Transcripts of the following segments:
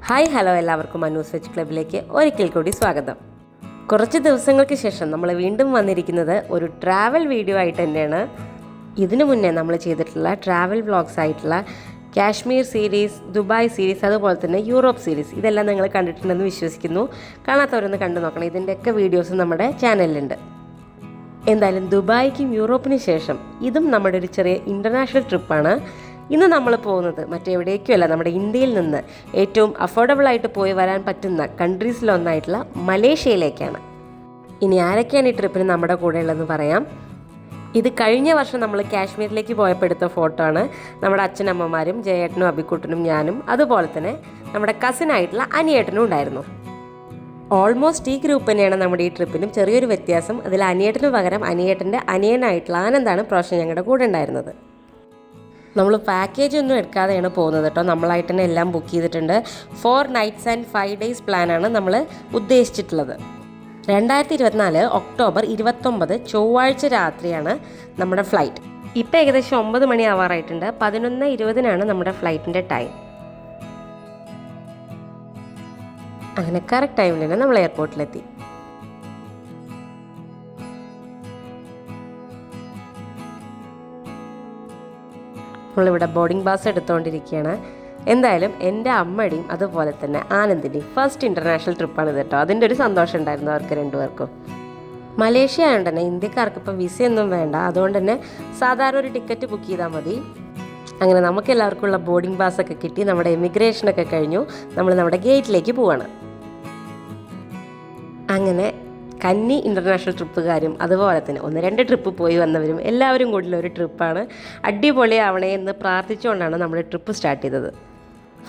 Hi hello എല്ലാവർക്കും Manu's veg ക്ലബിലേക്ക് ഒരിക്കൽ കൂടി സ്വാഗതം. കുറച്ച് ദിവസങ്ങൾക്ക് ശേഷം നമ്മൾ വീണ്ടും വന്നിരിക്കുന്നത് ഒരു ട്രാവൽ വീഡിയോ ആയിട്ട് തന്നെയാണ്. ഇതിനു മുന്നേ നമ്മൾ ചെയ്തിട്ടുള്ള ട്രാവൽ വ്ളോഗ്സ് ആയിട്ടുള്ള കാശ്മീർ സീരീസ്, ദുബായ് സീരീസ്, അതുപോലെ തന്നെ യൂറോപ്പ് സീരീസ് ഇതെല്ലാം നിങ്ങൾ കണ്ടിട്ടുണ്ടെന്ന് വിശ്വസിക്കുന്നു. കാണാത്തവരൊന്ന് കണ്ടു നോക്കണം. ഇതിൻ്റെയൊക്കെ വീഡിയോസ് നമ്മുടെ ചാനലിലുണ്ട്. എന്തായാലും ദുബായ്ക്കും യൂറോപ്പിന് ശേഷം ഇതും നമ്മുടെ ഒരു ചെറിയ ഇൻ്റർനാഷണൽ ട്രിപ്പാണ്. ഇന്ന് നമ്മൾ പോകുന്നത് മറ്റെവിടേക്കുമല്ല, നമ്മുടെ ഇന്ത്യയിൽ നിന്ന് ഏറ്റവും അഫോർഡബിളായിട്ട് പോയി വരാൻ പറ്റുന്ന കൺട്രീസിലൊന്നായിട്ടുള്ള മലേഷ്യയിലേക്കാണ്. ഇനി ആരൊക്കെയാണ് ഈ ട്രിപ്പിന് നമ്മുടെ കൂടെ ഉള്ളതെന്ന് പറയാം. ഇത് കഴിഞ്ഞ വർഷം നമ്മൾ കാശ്മീരിലേക്ക് പോയപ്പോൾ എടുത്ത ഫോട്ടോ ആണ്. നമ്മുടെ അച്ഛനമ്മമാരും ജയേട്ടനും അബിക്കുട്ടനും ഞാനും അതുപോലെ തന്നെ നമ്മുടെ കസിനായിട്ടുള്ള അനിയേട്ടനും ഉണ്ടായിരുന്നു. ഓൾമോസ്റ്റ് ഈ ഗ്രൂപ്പ് തന്നെയാണ് നമ്മുടെ ഈ ട്രിപ്പിനും. ചെറിയൊരു വ്യത്യാസം, അതിൽ അനിയേട്ടന് പകരം അനിയേട്ടൻ്റെ അനിയനായിട്ടുള്ള ആനന്ദാണ് പ്രാവശ്യം ഞങ്ങളുടെ കൂടെ ഉണ്ടായിരുന്നത്. നമ്മൾ പാക്കേജ് ഒന്നും എടുക്കാതെയാണ് പോകുന്നത് കേട്ടോ. നമ്മളായിട്ട് തന്നെ എല്ലാം ബുക്ക് ചെയ്തിട്ടുണ്ട്. 4 nights and 5 days പ്ലാനാണ് നമ്മൾ ഉദ്ദേശിച്ചിട്ടുള്ളത്. 2024 ഒക്ടോബർ 29 ചൊവ്വാഴ്ച രാത്രിയാണ് നമ്മുടെ ഫ്ലൈറ്റ്. ഇപ്പോൾ ഏകദേശം 9 മണി ആവാറായിട്ടുണ്ട്. 11:20 നമ്മുടെ ഫ്ലൈറ്റിൻ്റെ ടൈം. അങ്ങനെ കറക്റ്റ് ടൈമിൽ തന്നെ നമ്മൾ എയർപോർട്ടിലെത്തി. നമ്മളിവിടെ ബോർഡിംഗ് പാസ് എടുത്തുകൊണ്ടിരിക്കുകയാണ്. എന്തായാലും എൻ്റെ അമ്മയുടെയും അതുപോലെ തന്നെ ആനന്ദിൻ്റെയും ഫസ്റ്റ് ഇൻ്റർനാഷണൽ ട്രിപ്പാണിത് കേട്ടോ. അതിൻ്റെ ഒരു സന്തോഷം ഉണ്ടായിരുന്നു അവർക്ക് രണ്ടുപേർക്കും. മലേഷ്യ ആയതുകൊണ്ട് തന്നെ ഇന്ത്യക്കാർക്ക് ഇപ്പോൾ വിസയൊന്നും വേണ്ട. അതുകൊണ്ട് തന്നെ സാധാരണ ഒരു ടിക്കറ്റ് ബുക്ക് ചെയ്താൽ മതി. അങ്ങനെ നമുക്ക് എല്ലാവർക്കുള്ള ബോർഡിംഗ് പാസ്സൊക്കെ കിട്ടി. നമ്മുടെ എമിഗ്രേഷനൊക്കെ കഴിഞ്ഞു. നമ്മൾ നമ്മുടെ ഗേറ്റിലേക്ക് പോവാണ്. അങ്ങനെ കന്നി ഇൻ്റർനാഷണൽ ട്രിപ്പുകാരും അതുപോലെ തന്നെ 1-2 ട്രിപ്പ് പോയി വന്നവരും എല്ലാവരും കൂടിയുള്ള ഒരു ട്രിപ്പാണ്. അടിപൊളിയാവണേ എന്ന് പ്രാർത്ഥിച്ചുകൊണ്ടാണ് നമ്മൾ ട്രിപ്പ് സ്റ്റാർട്ട് ചെയ്തത്.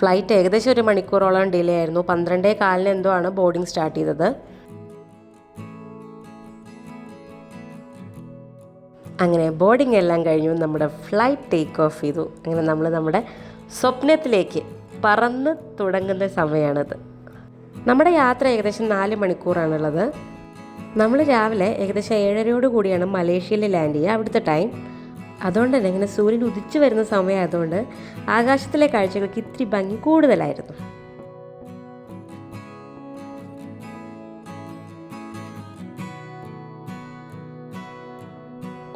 ഫ്ലൈറ്റ് ഏകദേശം 1 മണിക്കൂറോളം ഡിലേ ആയിരുന്നു. 12:15 എന്തോ ആണ് ബോർഡിംഗ് സ്റ്റാർട്ട് ചെയ്തത്. അങ്ങനെ ബോർഡിംഗ് എല്ലാം കഴിഞ്ഞു. നമ്മുടെ ഫ്ലൈറ്റ് ടേക്ക് ഓഫ് ചെയ്തു. അങ്ങനെ നമ്മൾ നമ്മുടെ സ്വപ്നത്തിലേക്ക് പറന്ന് തുടങ്ങുന്ന സമയമാണിത്. നമ്മുടെ യാത്ര ഏകദേശം 4 മണിക്കൂറാണുള്ളത്. നമ്മൾ രാവിലെ ഏകദേശം 7:30 കൂടിയാണ് മലേഷ്യയിൽ ലാൻഡ് ചെയ്യുക, അവിടുത്തെ ടൈം. അതുകൊണ്ട് തന്നെ ഇങ്ങനെ സൂര്യൻ ഉദിച്ചു വരുന്ന സമയമായതുകൊണ്ട് ആകാശത്തിലെ കാഴ്ചകൾക്ക് ഇത്തിരി ഭംഗി കൂടുതലായിരുന്നു.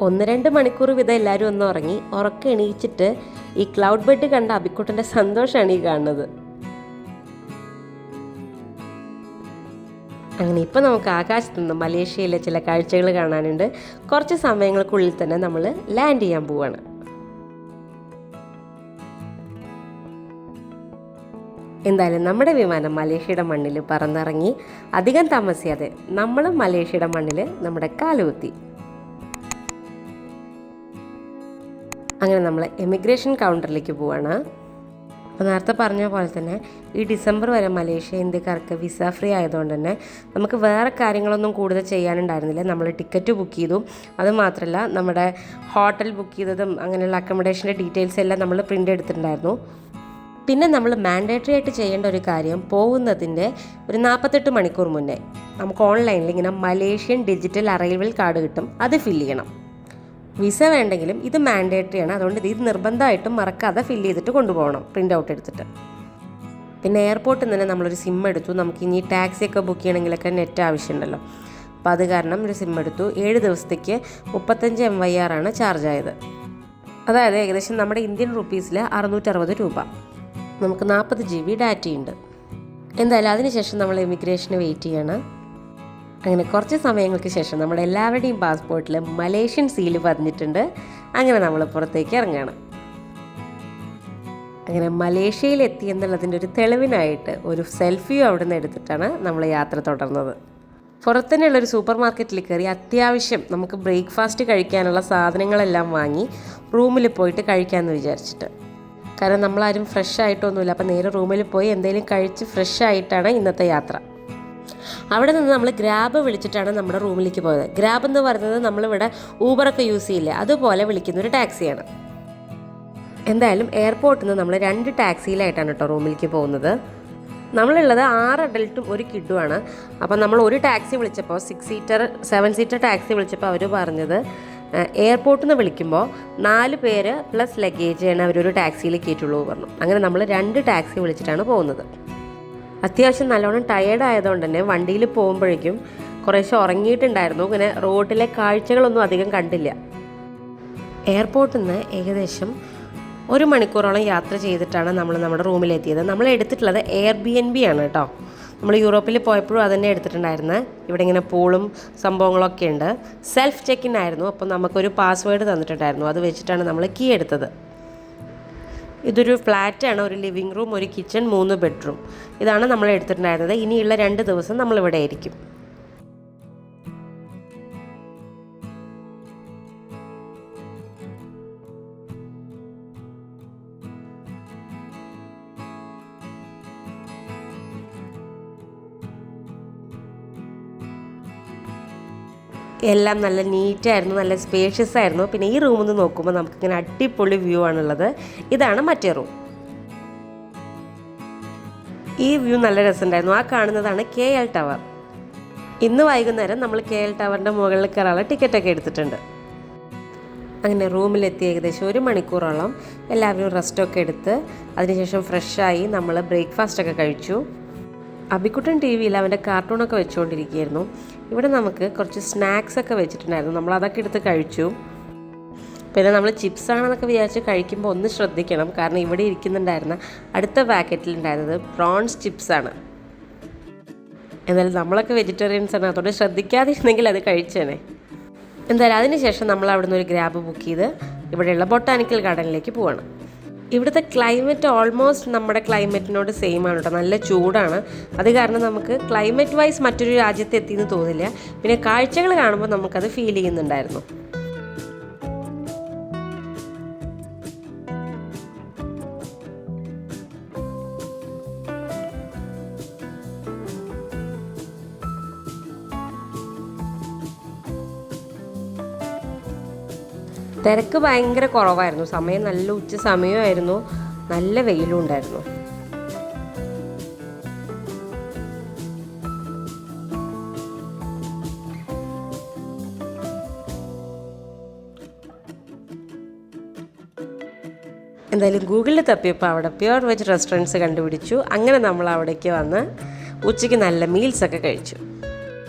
ഒന്ന് 2 മണിക്കൂർ വീതം എല്ലാവരും ഒന്ന് ഉറങ്ങി. ഉറക്കം എണീച്ചിട്ട് ഈ ക്ലൗഡ് ബെഡ് കണ്ട അബിക്കുട്ടൻ്റെ സന്തോഷമാണ് ഈ കാണുന്നത്. അങ്ങനെ ഇപ്പോൾ നമുക്ക് ആകാശത്തു നിന്ന് മലേഷ്യയിലെ ചില കാഴ്ചകൾ കാണാനുണ്ട്. കുറച്ച് സമയങ്ങൾക്കുള്ളിൽ തന്നെ നമ്മൾ ലാൻഡ് ചെയ്യാൻ പോവാണ്. എന്തായാലും നമ്മുടെ വിമാനം മലേഷ്യയുടെ മണ്ണിൽ പറന്നിറങ്ങി. അധികം താമസിയാതെ നമ്മൾ മലേഷ്യയുടെ മണ്ണിൽ നമ്മുടെ കാലുകുത്തി. അങ്ങനെ നമ്മൾ എമിഗ്രേഷൻ കൗണ്ടറിലേക്ക് പോവാണ്. അപ്പോൾ നേരത്തെ പറഞ്ഞ പോലെ തന്നെ ഈ ഡിസംബർ വരെ മലേഷ്യ ഇന്ത്യക്കാർക്ക് വിസ ഫ്രീ ആയതുകൊണ്ട് തന്നെ നമുക്ക് വേറെ കാര്യങ്ങളൊന്നും കൂടുതൽ ചെയ്യാനുണ്ടായിരുന്നില്ല. നമ്മൾ ടിക്കറ്റ് ബുക്ക് ചെയ്തു. അതുമാത്രമല്ല നമ്മുടെ ഹോട്ടൽ ബുക്ക് ചെയ്തതും അങ്ങനെയുള്ള അക്കോമഡേഷൻ്റെ ഡീറ്റെയിൽസ് എല്ലാം നമ്മൾ പ്രിൻ്റ് എടുത്തിട്ടുണ്ടായിരുന്നു. പിന്നെ നമ്മൾ മാൻഡേറ്ററി ആയിട്ട് ചെയ്യേണ്ട ഒരു കാര്യം, പോകുന്നതിൻ്റെ ഒരു 48 മണിക്കൂർ മുന്നേ നമുക്ക് ഓൺലൈനിൽ ഇങ്ങനെ മലേഷ്യൻ ഡിജിറ്റൽ അറൈവൽ കാർഡ് കിട്ടും. അത് ഫില്ല് ചെയ്യണം. വിസ വേണ്ടെങ്കിലും ഇത് മാൻഡേറ്ററി ആണ്. അതുകൊണ്ട് ഇത് നിർബന്ധമായിട്ടും മറക്കാതെ ഫില്ല് ചെയ്തിട്ട് കൊണ്ടുപോകണം, പ്രിൻ്റ് ഔട്ട് എടുത്തിട്ട്. പിന്നെ എയർപോർട്ടിൽ തന്നെ നമ്മളൊരു സിം എടുത്തു. നമുക്ക് ഇനി ടാക്സിയൊക്കെ ബുക്ക് ചെയ്യണമെങ്കിലൊക്കെ നെറ്റ് ആവശ്യമുണ്ടല്ലോ. അപ്പോൾ അത് കാരണം ഒരു സിം എടുത്തു. 7 ദിവസത്തേക്ക് 35 MYR ആണ് ചാർജ് ആയത്. അതായത് ഏകദേശം നമ്മുടെ ഇന്ത്യൻ റുപ്പീസിൽ 660 രൂപ. നമുക്ക് 40 GB ഡാറ്റയുണ്ട്. എന്തായാലും അതിനുശേഷം നമ്മൾ എമിഗ്രേഷന് വെയിറ്റ് ചെയ്യണം. അങ്ങനെ കുറച്ച് സമയങ്ങൾക്ക് ശേഷം നമ്മുടെ എല്ലാവരുടെയും പാസ്പോർട്ടിൽ മലേഷ്യൻ സീല് പതിഞ്ഞിട്ടുണ്ട്. അങ്ങനെ നമ്മൾ പുറത്തേക്ക് ഇറങ്ങുകയാണ്. അങ്ങനെ മലേഷ്യയിലെത്തി എന്നുള്ളതിൻ്റെ ഒരു തെളിവിനായിട്ട് ഒരു സെൽഫിയും അവിടെ നിന്ന് എടുത്തിട്ടാണ് നമ്മൾ യാത്ര തുടർന്നത്. പുറത്തുതന്നെയുള്ളൊരു സൂപ്പർ മാർക്കറ്റിൽ കയറി അത്യാവശ്യം നമുക്ക് ബ്രേക്ക്ഫാസ്റ്റ് കഴിക്കാനുള്ള സാധനങ്ങളെല്ലാം വാങ്ങി റൂമിൽ പോയിട്ട് കഴിക്കാമെന്ന് വിചാരിച്ചിട്ട്. കാരണം നമ്മളാരും ഫ്രഷ് ആയിട്ടൊന്നുമില്ല. അപ്പോൾ നേരെ റൂമിൽ പോയി എന്തെങ്കിലും കഴിച്ച് ഫ്രഷ് ആയിട്ടാണ് ഇന്നത്തെ യാത്ര. അവിടെ നിന്ന് നമ്മൾ ഗ്രാബ് വിളിച്ചിട്ടാണ് നമ്മുടെ റൂമിലേക്ക് പോയത്. ഗ്രാബ് എന്ന് പറയുന്നത് നമ്മളിവിടെ ഊബറൊക്കെ യൂസ് ചെയ്യില്ലേ, അതുപോലെ വിളിക്കുന്നൊരു ടാക്സിയാണ്. എന്തായാലും എയർപോർട്ടിൽ നിന്ന് നമ്മൾ 2 ടാക്സിയിലായിട്ടാണ് കേട്ടോ റൂമിലേക്ക് പോകുന്നത്. നമ്മളുള്ളത് 6 അഡൽട്ടും 1 കിഡുമാണ്. അപ്പോൾ നമ്മൾ ഒരു ടാക്സി വിളിച്ചപ്പോൾ 6 സീറ്റർ 7 സീറ്റർ ടാക്സി വിളിച്ചപ്പോൾ അവർ പറഞ്ഞത് എയർപോർട്ടിൽ നിന്ന് വിളിക്കുമ്പോൾ 4 പേര് പ്ലസ് ലഗേജാണ് അവരൊരു ടാക്സിയിൽ കയറ്റുള്ളൂ പറഞ്ഞു. അങ്ങനെ നമ്മൾ 2 ടാക്സി വിളിച്ചിട്ടാണ് പോകുന്നത്. അത്യാവശ്യം നല്ലോണം ടയേർഡ് ആയതുകൊണ്ട് തന്നെ വണ്ടിയിൽ പോകുമ്പോഴേക്കും കുറേശ്ശെ ഉറങ്ങിയിട്ടുണ്ടായിരുന്നു. ഇങ്ങനെ റോഡിലെ കാഴ്ചകളൊന്നും അധികം കണ്ടില്ല. എയർപോർട്ടിൽ നിന്ന് ഏകദേശം 1 മണിക്കൂറോളം യാത്ര ചെയ്തിട്ടാണ് നമ്മൾ നമ്മുടെ റൂമിലെത്തിയത്. നമ്മൾ എടുത്തിട്ടുള്ളത് Airbnb ആണ് കേട്ടോ. നമ്മൾ യൂറോപ്പിൽ പോയപ്പോഴും അതന്നെ എടുത്തിട്ടുണ്ടായിരുന്നത്. ഇവിടെ ഇങ്ങനെ പൂളും സംഭവങ്ങളൊക്കെ ഉണ്ട്. സെൽഫ് ചെക്ക് ഇൻ ആയിരുന്നു. അപ്പോൾ നമുക്കൊരു പാസ്വേഡ് തന്നിട്ടുണ്ടായിരുന്നു. അത് വെച്ചിട്ടാണ് നമ്മൾ കീ എടുത്തത്. ഇതൊരു ഫ്ലാറ്റാണ്. ഒരു ലിവിങ് റൂം, ഒരു കിച്ചൺ, 3 ബെഡ്റൂം. ഇതാണ് നമ്മൾ എടുത്തിട്ടുണ്ടായിരുന്നത്. ഇനിയുള്ള 2 ദിവസം നമ്മളിവിടെ ആയിരിക്കും. എല്ലാം നല്ല നീറ്റായിരുന്നു, നല്ല സ്പേഷ്യസ് ആയിരുന്നു. പിന്നെ ഈ റൂമിൽ നിന്ന് നോക്കുമ്പോൾ നമുക്കിങ്ങനെ അടിപൊളി വ്യൂ ആണുള്ളത്. ഇതാണ് മറ്റേ റൂം. ഈ വ്യൂ നല്ല രസമുണ്ടായിരുന്നു. ആ കാണുന്നതാണ് KL ടവർ. ഇന്ന് വൈകുന്നേരം നമ്മൾ KL ടവറിൻ്റെ മുകളിൽ കയറാനുള്ള ടിക്കറ്റൊക്കെ എടുത്തിട്ടുണ്ട്. അങ്ങനെ റൂമിലെത്തി ഏകദേശം 1 മണിക്കൂറോളം എല്ലാവരും റെസ്റ്റൊക്കെ എടുത്ത് അതിനുശേഷം ഫ്രഷായി നമ്മൾ ബ്രേക്ക്ഫാസ്റ്റൊക്കെ കഴിച്ചു. അബിക്കുട്ടൻ TV-യിൽ അവൻ്റെ കാർട്ടൂണൊക്കെ വെച്ചുകൊണ്ടിരിക്കുകയായിരുന്നു. ഇവിടെ നമുക്ക് കുറച്ച് സ്നാക്സൊക്കെ വെച്ചിട്ടുണ്ടായിരുന്നു. നമ്മൾ അതൊക്കെ എടുത്ത് കഴിച്ചു. പിന്നെ നമ്മൾ ചിപ്സ് ആണെന്നൊക്കെ വിചാരിച്ച് കഴിക്കുമ്പോൾ ഒന്ന് ശ്രദ്ധിക്കണം. കാരണം ഇവിടെ ഇരിക്കുന്നുണ്ടായിരുന്ന അടുത്ത പാക്കറ്റിലുണ്ടായിരുന്നത് പ്രോൺസ് ചിപ്സാണ്. എന്നാലും നമ്മളൊക്കെ വെജിറ്റേറിയൻസ് ആണ്, അതുകൊണ്ട് ശ്രദ്ധിക്കാതിരുന്നെങ്കിൽ അത് കഴിച്ചേനെ. എന്തായാലും അതിനുശേഷം നമ്മൾ അവിടെ നിന്ന് ഒരു ഗ്രാബ് ബുക്ക് ചെയ്ത് ഇവിടെയുള്ള ബൊട്ടാനിക്കൽ ഗാർഡനിലേക്ക് പോവാണ്. ഇവിടുത്തെ ക്ലൈമറ്റ് ഓൾമോസ്റ്റ് നമ്മുടെ ക്ലൈമറ്റിനോട് സെയിം ആണ് കേട്ടോ. നല്ല ചൂടാണ്. അത് കാരണം നമുക്ക് ക്ലൈമറ്റ് വൈസ് മറ്റൊരു രാജ്യത്ത് എത്തിയെന്ന് തോന്നില്ല. പിന്നെ കാഴ്ചകൾ കാണുമ്പോൾ നമുക്കത് ഫീൽ ചെയ്യുന്നുണ്ടായിരുന്നു. തിരക്ക് ഭയങ്കര കുറവായിരുന്നു. സമയം നല്ല ഉച്ച സമയമായിരുന്നു. നല്ല വെയിലും ഉണ്ടായിരുന്നു. എന്തായാലും ഗൂഗിളിൽ തപ്പിയപ്പോൾ അവിടെ പ്യുവർ വെജ് റെസ്റ്റോറൻറ്റ്സ് കണ്ടുപിടിച്ചു. അങ്ങനെ നമ്മൾ അവിടേക്ക് വന്ന് ഉച്ചയ്ക്ക് നല്ല മീൽസൊക്കെ കഴിച്ചു.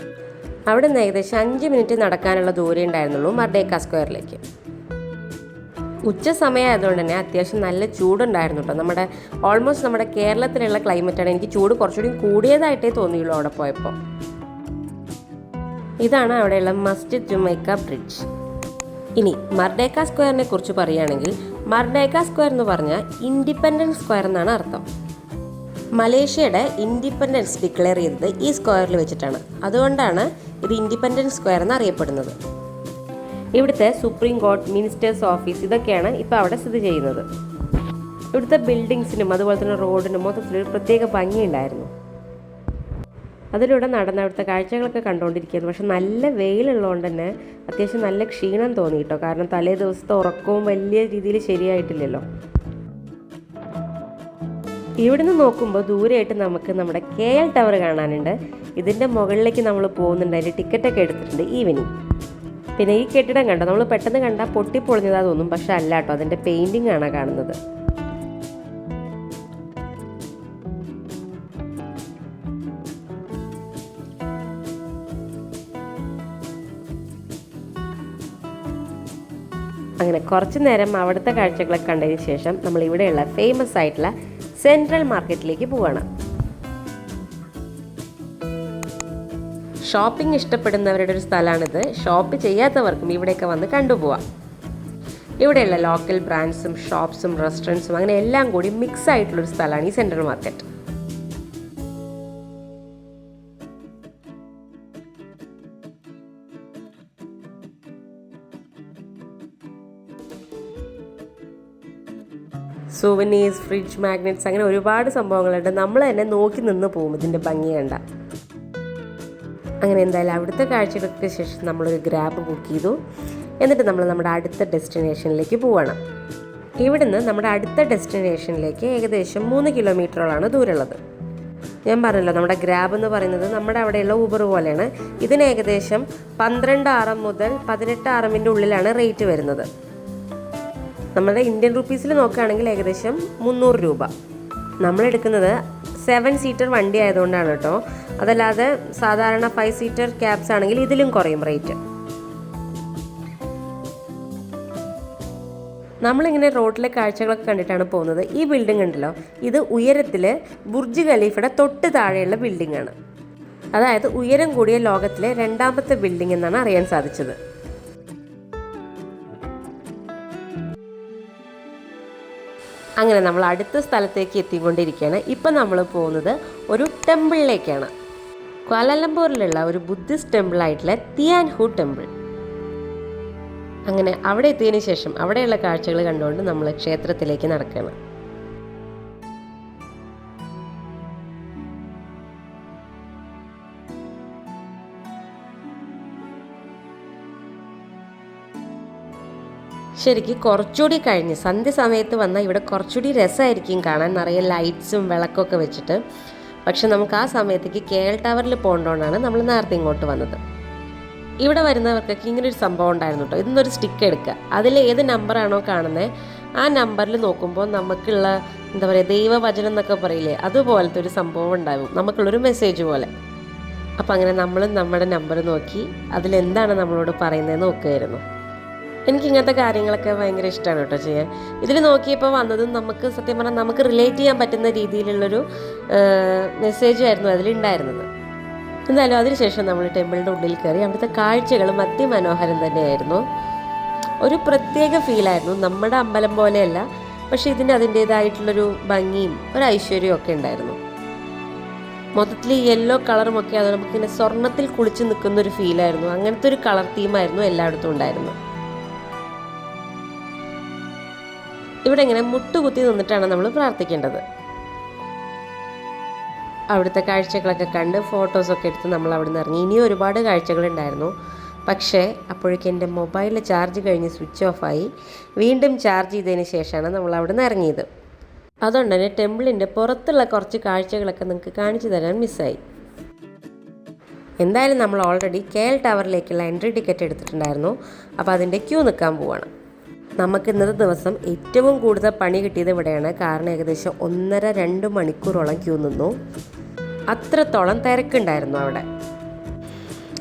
അവിടെ നിന്ന് ഏകദേശം 5 മിനിറ്റ് നടക്കാനുള്ള ദൂരം ഉണ്ടായിരുന്നുള്ളൂ മർഡേക്ക സ്ക്വയറിലേക്ക്. ഉച്ച സമയമായതുകൊണ്ട് തന്നെ അത്യാവശ്യം നല്ല ചൂടുണ്ടായിരുന്നു കേട്ടോ. ഓൾമോസ്റ്റ് നമ്മുടെ കേരളത്തിലുള്ള ക്ലൈമറ്റാണ്. എനിക്ക് ചൂട് കുറച്ചുകൂടി കൂടിയതായിട്ടേ തോന്നിയുള്ളൂ അവിടെ പോയപ്പോൾ. ഇതാണ് അവിടെയുള്ള മസ്ജിദ് ജുമൈക്ക ബ്രിഡ്ജ്. ഇനി മർഡേക്ക സ്ക്വയറിനെ കുറിച്ച് പറയുകയാണെങ്കിൽ മർഡേക്ക സ്ക്വയർ എന്ന് പറഞ്ഞാൽ ഇൻഡിപെൻഡൻസ് സ്ക്വയർ എന്നാണ് അർത്ഥം. മലേഷ്യയുടെ ഇൻഡിപെൻഡൻസ് ഡിക്ലെയർ ചെയ്തത് ഈ സ്ക്വയറിൽ വെച്ചിട്ടാണ്. അതുകൊണ്ടാണ് ഇത് ഇൻഡിപെൻഡൻസ് സ്ക്വയർ എന്ന് അറിയപ്പെടുന്നത്. ഇവിടുത്തെ സുപ്രീം കോർട്ട്, മിനിസ്റ്റേഴ്സ് ഓഫീസ് ഇതൊക്കെയാണ് ഇപ്പോൾ അവിടെ സ്ഥിതി ചെയ്യുന്നത്. ഇവിടുത്തെ ബിൽഡിങ്സിനും അതുപോലെ തന്നെ റോഡിനും മൊത്തത്തിലൊരു പ്രത്യേക ഭംഗിയുണ്ടായിരുന്നു. അതിലൂടെ നടന്ന അവിടുത്തെ കാഴ്ചകളൊക്കെ കണ്ടുകൊണ്ടിരിക്കുന്നു. പക്ഷെ നല്ല വെയിലുള്ളതുകൊണ്ട് തന്നെ അത്യാവശ്യം നല്ല ക്ഷീണം തോന്നി കേട്ടോ. കാരണം തലേ ദിവസത്തെ ഉറക്കവും വലിയ രീതിയിൽ ശരിയായിട്ടില്ലല്ലോ. ഇവിടുന്ന് നോക്കുമ്പോൾ ദൂരെയായിട്ട് നമുക്ക് നമ്മുടെ KL ടവർ കാണാനുണ്ട്. ഇതിൻ്റെ മുകളിലേക്ക് നമ്മൾ പോകുന്നുണ്ട്. അതിൻ്റെ ടിക്കറ്റൊക്കെ എടുത്തിട്ടുണ്ട് ഈവനിങ്. പിന്നെ ഈ കെട്ടിടം കണ്ടോ, നമ്മൾ പെട്ടെന്ന് കണ്ടാൽ പൊട്ടിപ്പൊളിഞ്ഞതാ തോന്നും. പക്ഷെ അല്ല കേട്ടോ, അതിൻ്റെ പെയിൻറ്റിംഗ് ആണ് കാണുന്നത്. അങ്ങനെ കുറച്ച് നേരം അവിടുത്തെ കാഴ്ചകളൊക്കെ കണ്ടതിന് ശേഷം നമ്മൾ ഇവിടെയുള്ള ഫേമസ് ആയിട്ടുള്ള സെൻട്രൽ മാർക്കറ്റിലേക്ക് പോവാണ്. ഷോപ്പിംഗ് ഇഷ്ടപ്പെടുന്നവരുടെ ഒരു സ്ഥലമാണിത്. ഷോപ്പ് ചെയ്യാത്തവർക്കും ഇവിടെയൊക്കെ വന്ന് കണ്ടുപോവാം. ഇവിടെയുള്ള ലോക്കൽ ബ്രാൻഡ്സും ഷോപ്സും റെസ്റ്റോറൻറ്റ്സും അങ്ങനെ എല്ലാം കൂടി മിക്സ് ആയിട്ടുള്ളൊരു സ്ഥലമാണ് ഈ സെൻട്രൽ മാർക്കറ്റ്. സുവനീർസ്, ഫ്രിഡ്ജ് മാഗ്നറ്റ്സ് അങ്ങനെ ഒരുപാട് സംഭവങ്ങളുണ്ട്. നമ്മൾ തന്നെ നോക്കി നിന്ന് പോകും ഇതിൻ്റെ ഭംഗി കണ്ട. അങ്ങനെ എന്തായാലും അവിടുത്തെ കാഴ്ചകൾക്ക് ശേഷം നമ്മളൊരു ഗ്രാബ് ബുക്ക് ചെയ്തു. എന്നിട്ട് നമ്മൾ നമ്മുടെ അടുത്ത ഡെസ്റ്റിനേഷനിലേക്ക് പോവാണ്. ഇവിടുന്ന് നമ്മുടെ അടുത്ത ഡെസ്റ്റിനേഷനിലേക്ക് ഏകദേശം 3 കിലോമീറ്ററോളാണ് ദൂരമുള്ളത്. ഞാൻ പറഞ്ഞല്ലോ, നമ്മുടെ ഗ്രാബ് എന്ന് പറയുന്നത് നമ്മുടെ അവിടെയുള്ള ഊബർ പോലെയാണ്. ഇതിന് ഏകദേശം 12 RM മുതൽ 18 RMൻ്റെ ഉള്ളിലാണ് റേറ്റ് വരുന്നത്. നമ്മുടെ ഇന്ത്യൻ റുപ്പീസിൽ നോക്കുകയാണെങ്കിൽ ഏകദേശം 300 രൂപ. നമ്മളെടുക്കുന്നത് 7 സീറ്റർ വണ്ടി ആയതുകൊണ്ടാണ് കേട്ടോ. അതല്ലാതെ സാധാരണ 5 സീറ്റർ ക്യാബ്സ് ആണെങ്കിൽ ഇതിലും കുറയും റേറ്റ്. നമ്മളിങ്ങനെ റോഡിലെ കാഴ്ചകളൊക്കെ കണ്ടിട്ടാണ് പോകുന്നത്. ഈ ബിൽഡിംഗ് ഉണ്ടല്ലോ, ഇത് ഉയരത്തിൽ ബുർജ് ഖലീഫയുടെ തൊട്ട് താഴെയുള്ള ബിൽഡിംഗ് ആണ്. അതായത് ഉയരം കൂടിയ ലോകത്തിലെ 2ാമത്തെ ബിൽഡിംഗ് എന്നാണ് അറിയാൻ സാധിച്ചത്. അങ്ങനെ നമ്മൾ അടുത്ത സ്ഥലത്തേക്ക് എത്തിക്കൊണ്ടിരിക്കുകയാണ്. ഇപ്പം നമ്മൾ പോകുന്നത് ഒരു ടെമ്പിളിലേക്കാണ്. ക്വാലലംപൂരിലുള്ള ഒരു ബുദ്ധിസ്റ്റ് ടെമ്പിളായിട്ടുള്ള തിയാൻ ഹു ടെമ്പിൾ. അങ്ങനെ അവിടെ എത്തിയതിന് ശേഷം അവിടെയുള്ള കാഴ്ചകൾ കണ്ടുകൊണ്ട് നമ്മൾ ക്ഷേത്രത്തിലേക്ക് നടക്കുകയാണ്. ശരിക്കും കുറച്ചുകൂടി കഴിഞ്ഞ് സന്ധ്യ സമയത്ത് വന്നാൽ ഇവിടെ കുറച്ചുകൂടി രസമായിരിക്കും കാണാൻ, നിറയെ ലൈറ്റ്സും വിളക്കൊക്കെ വെച്ചിട്ട്. പക്ഷെ നമുക്ക് ആ സമയത്തേക്ക് KL ടവറിൽ പോകേണ്ടതുകൊണ്ടാണ് നമ്മൾ നേരത്തെ ഇങ്ങോട്ട് വന്നത്. ഇവിടെ വരുന്നവർക്കൊക്കെ ഇങ്ങനൊരു സംഭവം ഉണ്ടായിരുന്നു കേട്ടോ. ഇന്നൊരു സ്റ്റിക്ക് എടുക്കുക, അതിൽ ഏത് നമ്പറാണോ കാണുന്നത് ആ നമ്പറിൽ നോക്കുമ്പോൾ നമുക്കുള്ള എന്താ പറയുക ദൈവവചനം എന്നൊക്കെ പറയില്ലേ, അതുപോലത്തെ ഒരു സംഭവം ഉണ്ടാവും, നമുക്കുള്ളൊരു മെസ്സേജ് പോലെ. അപ്പം അങ്ങനെ നമ്മളും നമ്മുടെ നമ്പർ നോക്കി അതിലെന്താണ് നമ്മളോട് പറയുന്നത് നോക്കുമായിരുന്നു. എനിക്ക് ഇങ്ങനത്തെ കാര്യങ്ങളൊക്കെ ഭയങ്കര ഇഷ്ടമാണ് കേട്ടോ ചെയ്യാൻ. ഇതിൽ നോക്കിയപ്പോൾ വന്നതും നമുക്ക് സത്യം പറഞ്ഞാൽ നമുക്ക് റിലേറ്റ് ചെയ്യാൻ പറ്റുന്ന രീതിയിലുള്ളൊരു മെസ്സേജ് ആയിരുന്നു അതിലുണ്ടായിരുന്നത്. എന്തായാലും അതിനുശേഷം നമ്മൾ ടെമ്പിളിൻ്റെ ഉള്ളിൽ കയറി. അവിടുത്തെ കാഴ്ചകൾ അതിമനോഹരം തന്നെയായിരുന്നു. ഒരു പ്രത്യേക ഫീലായിരുന്നു. നമ്മുടെ അമ്പലം പോലെയല്ല, പക്ഷേ ഇതിന് അതിൻ്റേതായിട്ടുള്ളൊരു ഭംഗിയും ഒരു ഐശ്വര്യവും ഒക്കെ ഉണ്ടായിരുന്നു. മൊത്തത്തിൽ യെല്ലോ കളറും ഒക്കെ അത് നമുക്കിങ്ങനെ സ്വർണ്ണത്തിൽ കുളിച്ച് നിൽക്കുന്നൊരു ഫീലായിരുന്നു. അങ്ങനത്തെ ഒരു കളർ തീമായിരുന്നു എല്ലായിടത്തും ഉണ്ടായിരുന്നത്. ഇവിടെ ഇങ്ങനെ മുട്ടുകുത്തി നിന്നിട്ടാണ് നമ്മൾ പ്രാർത്ഥിക്കേണ്ടത്. അവിടുത്തെ കാഴ്ചകളൊക്കെ കണ്ട് ഫോട്ടോസൊക്കെ എടുത്ത് നമ്മൾ അവിടെ നിന്ന് ഇറങ്ങി. ഇനിയും ഒരുപാട് കാഴ്ചകളുണ്ടായിരുന്നു. പക്ഷേ അപ്പോഴേക്കും എൻ്റെ മൊബൈലിൽ ചാർജ് കഴിഞ്ഞ് സ്വിച്ച് ഓഫായി. വീണ്ടും ചാർജ് ചെയ്തതിന് ശേഷമാണ് നമ്മൾ അവിടെ നിന്ന് ഇറങ്ങിയത്. അതുകൊണ്ട് തന്നെ ടെമ്പിളിൻ്റെ പുറത്തുള്ള കുറച്ച് കാഴ്ചകളൊക്കെ നിങ്ങൾക്ക് കാണിച്ചു തരാൻ മിസ്സായി. എന്തായാലും നമ്മൾ ഓൾറെഡി KL ടവറിലേക്കുള്ള എൻട്രി ടിക്കറ്റ് എടുത്തിട്ടുണ്ടായിരുന്നു. അപ്പോൾ അതിൻ്റെ ക്യൂ നിൽക്കാൻ പോവാണ്. നമുക്ക് ഇന്നത്തെ ദിവസം ഏറ്റവും കൂടുതൽ പണി കിട്ടിയത് ഇവിടെയാണ്. കാരണം ഏകദേശം 1.5-2 മണിക്കൂറോളം ക്യൂ നിന്നു. അത്രത്തോളം തിരക്കുണ്ടായിരുന്നു അവിടെ.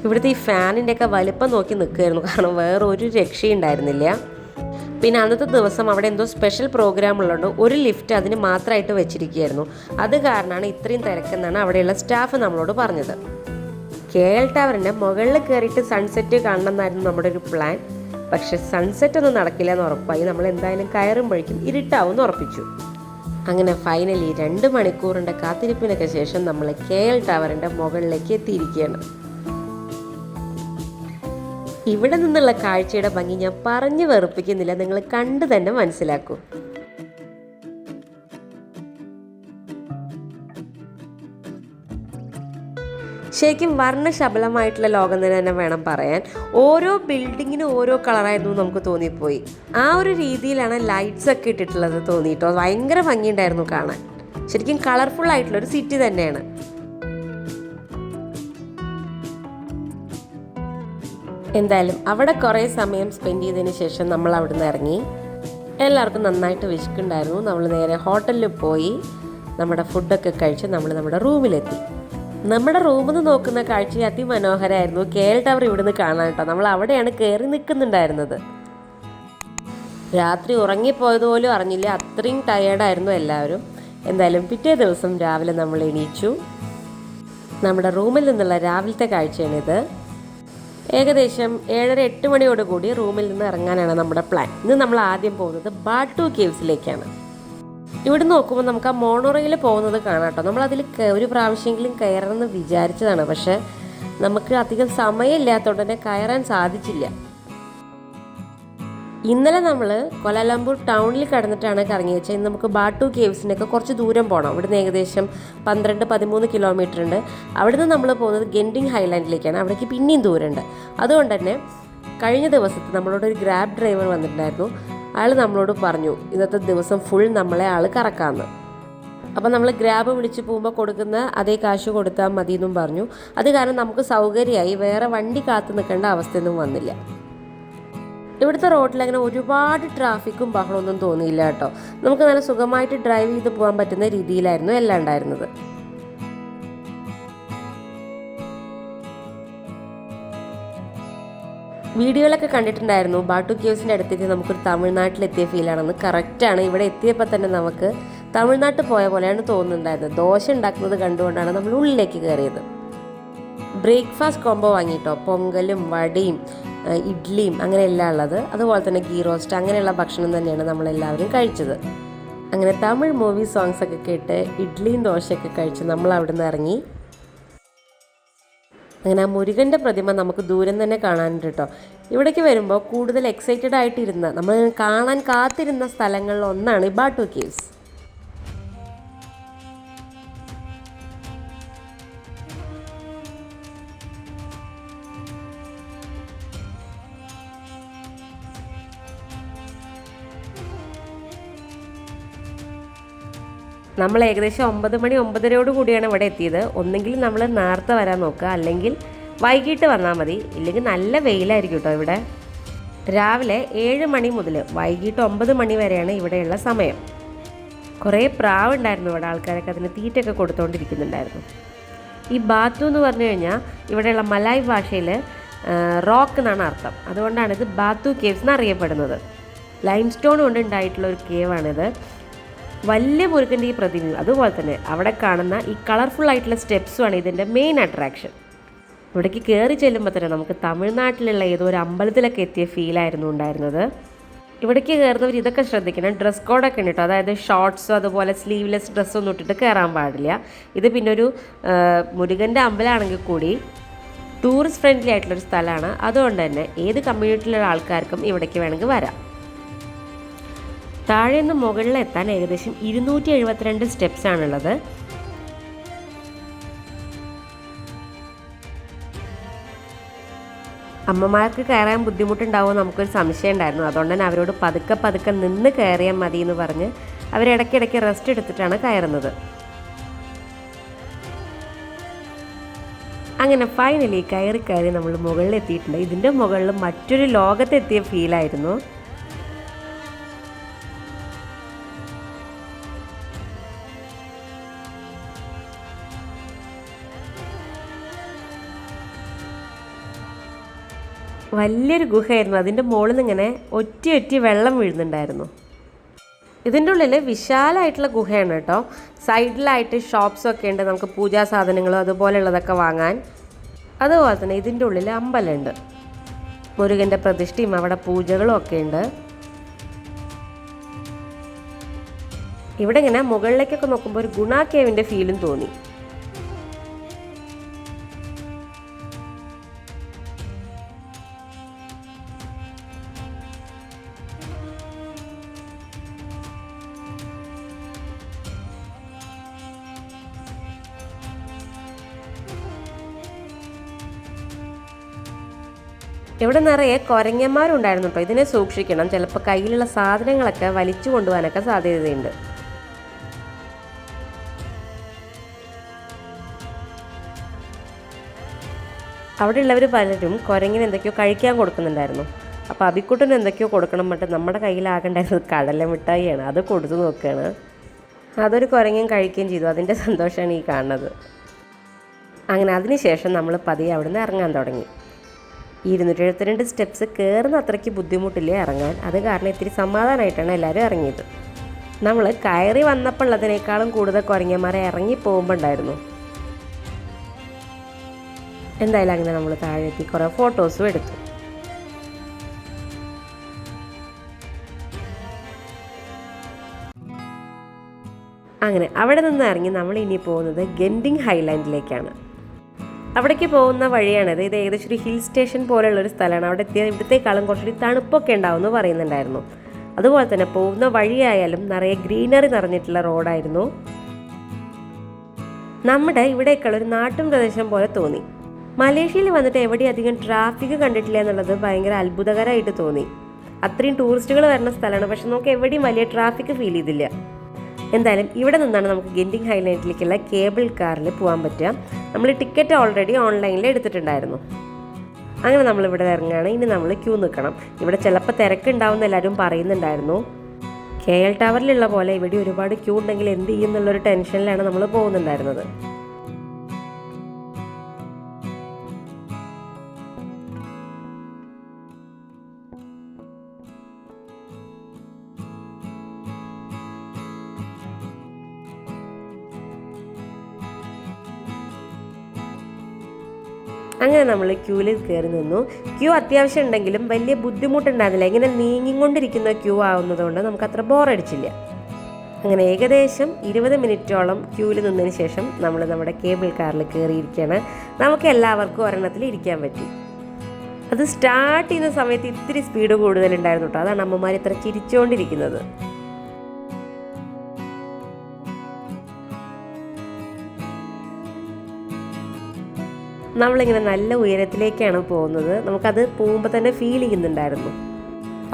ഇവിടുത്തെ ഈ ഫാനിൻ്റെയൊക്കെ വലിപ്പം നോക്കി നിൽക്കുമായിരുന്നു, കാരണം വേറെ ഒരു രക്ഷയുണ്ടായിരുന്നില്ല. പിന്നെ അന്നത്തെ ദിവസം അവിടെ എന്തോ സ്പെഷ്യൽ പ്രോഗ്രാം ഉള്ളതുകൊണ്ട് ഒരു ലിഫ്റ്റ് അതിന് മാത്രമായിട്ട് വെച്ചിരിക്കുകയായിരുന്നു. അത് കാരണമാണ് ഇത്രയും തിരക്കെന്നാണ് അവിടെയുള്ള സ്റ്റാഫ് നമ്മളോട് പറഞ്ഞത്. KL ടവറിൻ്റെ മുകളിൽ കയറിയിട്ട് സൺസെറ്റ് കാണണം എന്നായിരുന്നു നമ്മുടെ ഒരു പ്ലാൻ. പക്ഷെ സൺസെറ്റ് ഒന്നും നടക്കില്ല എന്ന് ഉറപ്പായി. നമ്മൾ എന്തായാലും കയറുമ്പോഴേക്കും ഇരുട്ടാവും ഉറപ്പിച്ചു. അങ്ങനെ ഫൈനലി 2 മണിക്കൂറിൻ്റെ കാത്തിരിപ്പിനൊക്കെ ശേഷം നമ്മൾ KL ടവറിൻ്റെ മുകളിലേക്ക് എത്തിയിരിക്കുകയാണ്. ഇവിടെ നിന്നുള്ള കാഴ്ചയുടെ ഭംഗി ഞാൻ പറഞ്ഞു വെറുപ്പിക്കുന്നില്ല, നിങ്ങൾ കണ്ടു തന്നെ മനസ്സിലാക്കൂ. ശരിക്കും വർണ്ണശബളമായിട്ടുള്ള ലോകം തന്നെ വേണം പറയാൻ. ഓരോ ബിൽഡിങ്ങിനും ഓരോ കളറായിരുന്നു നമുക്ക് തോന്നിപ്പോയി. ആ ഒരു രീതിയിലാണ് ലൈറ്റ്സ് ഒക്കെ ഇട്ടിട്ടുള്ളത് തോന്നിയിട്ടോ. ഭയങ്കര ഭംഗിയുണ്ടായിരുന്നു കാണാൻ. ശരിക്കും കളർഫുൾ ആയിട്ടുള്ളൊരു സിറ്റി തന്നെയാണ്. എന്തായാലും അവിടെ കുറേ സമയം സ്പെൻഡ് ചെയ്തതിന് ശേഷം നമ്മൾ അവിടെ നിന്ന് ഇറങ്ങി. എല്ലാവർക്കും നന്നായിട്ട് വിശക്കുണ്ടായിരുന്നു. നമ്മൾ നേരെ ഹോട്ടലിൽ പോയി നമ്മുടെ ഫുഡൊക്കെ കഴിച്ച് നമ്മൾ നമ്മുടെ റൂമിലെത്തി. നമ്മുടെ റൂമിൽ നിന്ന് നോക്കുന്ന കാഴ്ച അതിമനോഹരമായിരുന്നു. KL ടവർ ഇവിടുന്ന് കാണാൻ കേട്ടോ. നമ്മൾ അവിടെയാണ് കയറി നിൽക്കുന്നുണ്ടായിരുന്നത്. രാത്രി ഉറങ്ങിപ്പോയതുപോലും അറിഞ്ഞില്ല, അത്രയും ടയേർഡായിരുന്നു എല്ലാവരും. എന്തായാലും പിറ്റേ ദിവസം രാവിലെ നമ്മൾ എണീച്ചു. നമ്മുടെ റൂമിൽ നിന്നുള്ള രാവിലത്തെ കാഴ്ചയാണിത്. ഏകദേശം 7-8 മണിയോടുകൂടി റൂമിൽ നിന്ന് ഇറങ്ങാനാണ് നമ്മുടെ പ്ലാൻ. ഇന്ന് നമ്മൾ ആദ്യം പോകുന്നത് ബാട്ടു കേവ്സിലേക്കാണ്. ഇവിടെ നോക്കുമ്പോൾ നമുക്ക് ആ മോണോറയിൽ പോകുന്നത് കാണാം കേട്ടോ. നമ്മളതിൽ ഒരു പ്രാവശ്യമെങ്കിലും കയറണമെന്ന് വിചാരിച്ചതാണ്, പക്ഷേ നമുക്ക് അധികം സമയമില്ലാത്തതുകൊണ്ട് തന്നെ കയറാൻ സാധിച്ചില്ല. ഇന്നലെ നമ്മൾ കൊലാലംപൂർ ടൗണിൽ കടന്നിട്ടാണ് കറങ്ങി വെച്ചാൽ ഇന്ന് നമുക്ക് ബാട്ടു കേവ്സിനൊക്കെ കുറച്ച് ദൂരം പോകണം. ഇവിടുന്ന് ഏകദേശം 12-13 കിലോമീറ്റർ ഉണ്ട്. അവിടുന്ന് നമ്മൾ പോകുന്നത് ഗെൻഡിങ് ഹൈലാൻഡിലേക്കാണ്. അവിടേക്ക് പിന്നെയും ദൂരമുണ്ട്. അതുകൊണ്ട് തന്നെ കഴിഞ്ഞ ദിവസത്തെ നമ്മളോട് ഒരു ഗ്രാബ് ഡ്രൈവർ വന്നിട്ടുണ്ടായിരുന്നു. അയാൾ നമ്മളോട് പറഞ്ഞു ഇന്നത്തെ ദിവസം ഫുൾ നമ്മളെ ആൾ കറക്കാമെന്ന്. അപ്പോൾ നമ്മൾ ഗ്രാബ് വിളിച്ച് പോകുമ്പോൾ കൊടുക്കുന്ന അതേ കാശ് കൊടുത്താൽ മതി എന്നും പറഞ്ഞു. അത് കാരണം നമുക്ക് സൗകര്യമായി, വേറെ വണ്ടി കാത്തു നിൽക്കേണ്ട അവസ്ഥയൊന്നും വന്നില്ല. ഇവിടുത്തെ റോഡിൽ അങ്ങനെ ഒരുപാട് ട്രാഫിക്കും ബഹളമൊന്നും തോന്നിയില്ല കേട്ടോ. നമുക്ക് നല്ല സുഖമായിട്ട് ഡ്രൈവ് ചെയ്ത് പോകാൻ പറ്റുന്ന രീതിയിലായിരുന്നു എല്ലാം ഉണ്ടായിരുന്നത്. വീഡിയോയിലൊക്കെ കണ്ടിട്ടുണ്ടായിരുന്നു ബാട്ടു കേവ്സിൻ്റെ അടുത്തേക്ക് നമുക്കൊരു തമിഴ്നാട്ടിലെത്തിയ ഫീലാണെന്ന്. കറക്റ്റാണ്. ഇവിടെ എത്തിയപ്പോൾ തന്നെ നമുക്ക് തമിഴ്നാട്ടിൽ പോയ പോലെയാണ് തോന്നുന്നുണ്ടായിരുന്നത്. ദോശ ഉണ്ടാക്കുന്നത് കണ്ടുകൊണ്ടാണ് നമ്മൾ ഉള്ളിലേക്ക് കയറിയത്. ബ്രേക്ക്ഫാസ്റ്റ് കോംബോ വാങ്ങിയിട്ടോ, പൊങ്കലും വടയും ഇഡ്ഡലിയും അങ്ങനെയെല്ലാം ഉള്ളത്, അതുപോലെ തന്നെ ഗീ റോസ്റ്റ് അങ്ങനെയുള്ള ഭക്ഷണം തന്നെയാണ് നമ്മളെല്ലാവരും കഴിച്ചത്. അങ്ങനെ തമിഴ് മൂവി സോങ്സൊക്കെ കേട്ട് ഇഡ്ഡലിയും ദോശയൊക്കെ കഴിച്ച് നമ്മൾ അവിടെ നിന്ന് ഇറങ്ങി. അങ്ങനെ ആ മുരുകൻ്റെ പ്രതിമ നമുക്ക് ദൂരം തന്നെ കാണാനുണ്ട് കേട്ടോ. ഇവിടേക്ക് വരുമ്പോൾ കൂടുതൽ എക്സൈറ്റഡ് ആയിട്ടിരുന്ന, നമ്മൾ കാണാൻ കാത്തിരുന്ന സ്ഥലങ്ങളിൽ ഒന്നാണ് ഈ ബാട്ടു കേവ്സ്. നമ്മൾ ഏകദേശം 9 മണി 9:30 കൂടിയാണ് ഇവിടെ എത്തിയത്. ഒന്നെങ്കിൽ നമ്മൾ നേരത്തെ വരാൻ നോക്കുക, അല്ലെങ്കിൽ വൈകിട്ട് വന്നാൽ മതി. ഇല്ലെങ്കിൽ നല്ല വെയിലായിരിക്കും കേട്ടോ ഇവിടെ. രാവിലെ 7 മണി മുതൽ വൈകിട്ട് 9 മണി വരെയാണ് ഇവിടെയുള്ള സമയം. കുറേ പ്രാവുണ്ടായിരുന്നു ഇവിടെ. ആൾക്കാരൊക്കെ അതിന് തീറ്റയൊക്കെ കൊടുത്തുകൊണ്ടിരിക്കുന്നുണ്ടായിരുന്നു. ഈ ബാത്തു എന്ന് പറഞ്ഞു കഴിഞ്ഞാൽ ഇവിടെയുള്ള മലായ് ഭാഷയിൽ റോക്ക് എന്നാണ് അർത്ഥം. അതുകൊണ്ടാണ് ഇത് ബാത്തു കേവ്സ് എന്നറിയപ്പെടുന്നത്. ലൈം സ്റ്റോൺ കൊണ്ട് ഉണ്ടായിട്ടുള്ള ഒരു കേവാണിത്. വലിയ മുരുകൻ്റെ ഈ പ്രതിമയും അതുപോലെ തന്നെ അവിടെ കാണുന്ന ഈ കളർഫുൾ ആയിട്ടുള്ള സ്റ്റെപ്സുമാണ് ഇതിൻ്റെ മെയിൻ അട്രാക്ഷൻ. ഇവിടേക്ക് കയറി ചെല്ലുമ്പോൾ തന്നെ നമുക്ക് തമിഴ്നാട്ടിലുള്ള ഏതോ ഒരു അമ്പലത്തിലൊക്കെ എത്തിയ ഫീലായിരുന്നു ഉണ്ടായിരുന്നത്. ഇവിടേക്ക് കയറുന്നവർ ഇതൊക്കെ ശ്രദ്ധിക്കണം. ഡ്രസ് കോഡൊക്കെ ഉണ്ട് കേട്ടോ. അതായത് ഷോർട്ട്സോ അതുപോലെ സ്ലീവ്ലെസ് ഡ്രസ്സൊന്നും ഇട്ടിട്ട് കയറാൻ പാടില്ല. ഇത് പിന്നെ ഒരു മുരുകൻ്റെ അമ്പലമാണെങ്കിൽ കൂടി ടൂറിസ്റ്റ് ഫ്രണ്ട്ലി ആയിട്ടുള്ളൊരു സ്ഥലമാണ്. അതുകൊണ്ട് തന്നെ ഏത് കമ്മ്യൂണിറ്റിയിലുള്ള ആൾക്കാർക്കും ഇവിടേക്ക് വേണമെങ്കിൽ വരാം. താഴെ നിന്ന് മുകളിലെത്താൻ ഏകദേശം 272 സ്റ്റെപ്സ് ആണുള്ളത്. അമ്മമാർക്ക് കയറാൻ ബുദ്ധിമുട്ടുണ്ടാവുമോ നമുക്കൊരു സംശയം ഉണ്ടായിരുന്നു. അതുകൊണ്ട് തന്നെ അവരോട് പതുക്കെ നിന്ന് കയറിയാൽ മതി എന്ന് പറഞ്ഞ് അവരിടയ്ക്കിടയ്ക്ക് റെസ്റ്റ് എടുത്തിട്ടാണ് കയറുന്നത്. അങ്ങനെ ഫൈനലി കയറി നമ്മൾ മുകളിലെത്തിയിട്ടുണ്ട്. ഇതിൻ്റെ മുകളിൽ മറ്റൊരു ലോകത്തെത്തിയ ഫീലായിരുന്നു. വലിയൊരു ഗുഹയായിരുന്നു. അതിൻ്റെ മുകളിൽ നിന്ന് ഇങ്ങനെ ഒറ്റി വെള്ളം വീഴുന്നുണ്ടായിരുന്നു. ഇതിൻ്റെ ഉള്ളിൽ വിശാലമായിട്ടുള്ള ഗുഹയാണ് കേട്ടോ. സൈഡിലായിട്ട് ഷോപ്സൊക്കെ ഉണ്ട്, നമുക്ക് പൂജാ സാധനങ്ങളും അതുപോലെയുള്ളതൊക്കെ വാങ്ങാൻ. അതുപോലെ തന്നെ ഇതിൻ്റെ ഉള്ളിൽ അമ്പലമുണ്ട്. മുരുകൻ്റെ പ്രതിഷ്ഠയും അവിടെ പൂജകളും ഒക്കെ ഉണ്ട്. ഇവിടെ ഇങ്ങനെ മുകളിലേക്കൊക്കെ നോക്കുമ്പോൾ ഒരു ഗുണ കേവിൻ്റെ ഫീലും തോന്നി. ഇവിടെ നിറയെ കുരങ്ങന്മാരുണ്ടായിരുന്നു കേട്ടോ. ഇതിനെ സൂക്ഷിക്കണം. ചിലപ്പോൾ കയ്യിലുള്ള സാധനങ്ങളൊക്കെ വലിച്ചു കൊണ്ടുപോകാനൊക്കെ സാധ്യതയുണ്ട്. അവിടെ ഉള്ളവർ പലരും കുരങ്ങിന് എന്തൊക്കെയോ കഴിക്കാൻ കൊടുക്കുന്നുണ്ടായിരുന്നു. അപ്പോൾ അബിക്കുട്ടന് എന്തൊക്കെയോ കൊടുക്കണം എന്നിട്ട് നമ്മുടെ കയ്യിലാകേണ്ടായിരുന്നത് കടല മിഠായിയാണ്. അത് കൊടുത്തു നോക്കുകയാണ്. അതൊരു കുരങ്ങൻ കഴിക്കുകയും ചെയ്തു. അതിൻ്റെ സന്തോഷമാണ് ഈ കാണുന്നത്. അങ്ങനെ അതിനുശേഷം നമ്മൾ പതിയെ അവിടെ നിന്ന് ഇറങ്ങാൻ തുടങ്ങി. 272 സ്റ്റെപ്സ് കയറുന്ന അത്രയ്ക്ക് ബുദ്ധിമുട്ടില്ല ഇറങ്ങാൻ. അത് കാരണം ഇത്തിരി സമാധാനമായിട്ടാണ് എല്ലാവരും ഇറങ്ങിയത്. നമ്മൾ കയറി വന്നപ്പോൾ ഉള്ളതിനേക്കാളും കൂടുതൽ കുരങ്ങന്മാരെ ഇറങ്ങി പോകുമ്പോൾ ഉണ്ടായിരുന്നു. എന്തായാലും അങ്ങനെ നമ്മൾ താഴെ എത്തി കുറേ ഫോട്ടോസും എടുത്തു. അങ്ങനെ അവിടെ നിന്ന് ഇറങ്ങി നമ്മൾ ഇനി പോകുന്നത് ഗെൻഡിങ് ഹൈലാൻഡിലേക്കാണ്. അവിടേക്ക് പോകുന്ന വഴിയാണിത്. ഇത് ഏകദേശം ഒരു ഹിൽ സ്റ്റേഷൻ പോലെയുള്ളൊരു സ്ഥലമാണ്. അവിടെ എത്തിയാൽ ഇവിടത്തേക്കാളും കുറച്ചുകൂടി തണുപ്പൊക്കെ ഉണ്ടാവുമെന്ന് പറയുന്നുണ്ടായിരുന്നു. അതുപോലെ തന്നെ പോകുന്ന വഴിയായാലും നിറയെ ഗ്രീനറി നിറഞ്ഞിട്ടുള്ള റോഡായിരുന്നു. നമ്മുടെ ഇവിടേക്കുള്ള ഒരു നാട്ടും പ്രദേശം പോലെ തോന്നി. മലേഷ്യയിൽ വന്നിട്ട് എവിടെയും അധികം ട്രാഫിക് കണ്ടിട്ടില്ല എന്നുള്ളത് ഭയങ്കര അത്ഭുതകരമായിട്ട് തോന്നി. അത്രയും ടൂറിസ്റ്റുകൾ വരുന്ന സ്ഥലമാണ്, പക്ഷെ നമുക്ക് എവിടെയും വലിയ ട്രാഫിക് ഫീൽ ചെയ്തില്ല. എന്തായാലും ഇവിടെ നിന്നാണ് നമുക്ക് ഗെൻഡിങ് ഹൈലാൻഡിലേക്കുള്ള കേബിൾ കാറിൽ പോകാൻ പറ്റുക. നമ്മൾ ടിക്കറ്റ് ഓൾറെഡി ഓൺലൈനിൽ എടുത്തിട്ടുണ്ടായിരുന്നു. അങ്ങനെ നമ്മളിവിടെ ഇറങ്ങുകയാണ്. ഇനി നമ്മൾ ക്യൂ നിൽക്കണം. ഇവിടെ ചിലപ്പോൾ തിരക്കുണ്ടാവുമെന്ന് എല്ലാവരും പറയുന്നുണ്ടായിരുന്നു. KL ടവറിലുള്ള പോലെ ഇവിടെ ഒരുപാട് ക്യൂ ഉണ്ടെങ്കിൽ എന്ത് ചെയ്യും എന്നുള്ളൊരു ടെൻഷനിലാണ് നമ്മൾ പോകുന്നുണ്ടായിരുന്നത്. അങ്ങനെ നമ്മൾ ക്യൂവിൽ കയറി നിന്നു. ക്യൂ അത്യാവശ്യം ഉണ്ടെങ്കിലും വലിയ ബുദ്ധിമുട്ടുണ്ടായിരുന്നില്ല. ഇങ്ങനെ നീങ്ങിക്കൊണ്ടിരിക്കുന്ന ക്യൂ ആവുന്നതുകൊണ്ട് നമുക്ക് അത്ര ബോറടിച്ചില്ല. അങ്ങനെ ഏകദേശം 20 മിനിറ്റോളം ക്യൂവിൽ നിന്നതിന് ശേഷം നമ്മൾ നമ്മുടെ കേബിൾ കാറിൽ കയറിയിരിക്കുകയാണ്. നമുക്ക് എല്ലാവർക്കും ഒരെണ്ണത്തിൽ ഇരിക്കാൻ പറ്റി. അത് സ്റ്റാർട്ട് ചെയ്യുന്ന സമയത്ത് ഇത്തിരി സ്പീഡ് കൂടുതലുണ്ടായിരുന്നു കേട്ടോ. അതാണ് അമ്മമാർ ഇത്ര ചിരിച്ചുകൊണ്ടിരിക്കുന്നത്. നമ്മളിങ്ങനെ നല്ല ഉയരത്തിലേക്കാണ് പോകുന്നത്. നമുക്കത് പോകുമ്പോൾ തന്നെ ഫീൽ ചെയ്യുന്നുണ്ടായിരുന്നു.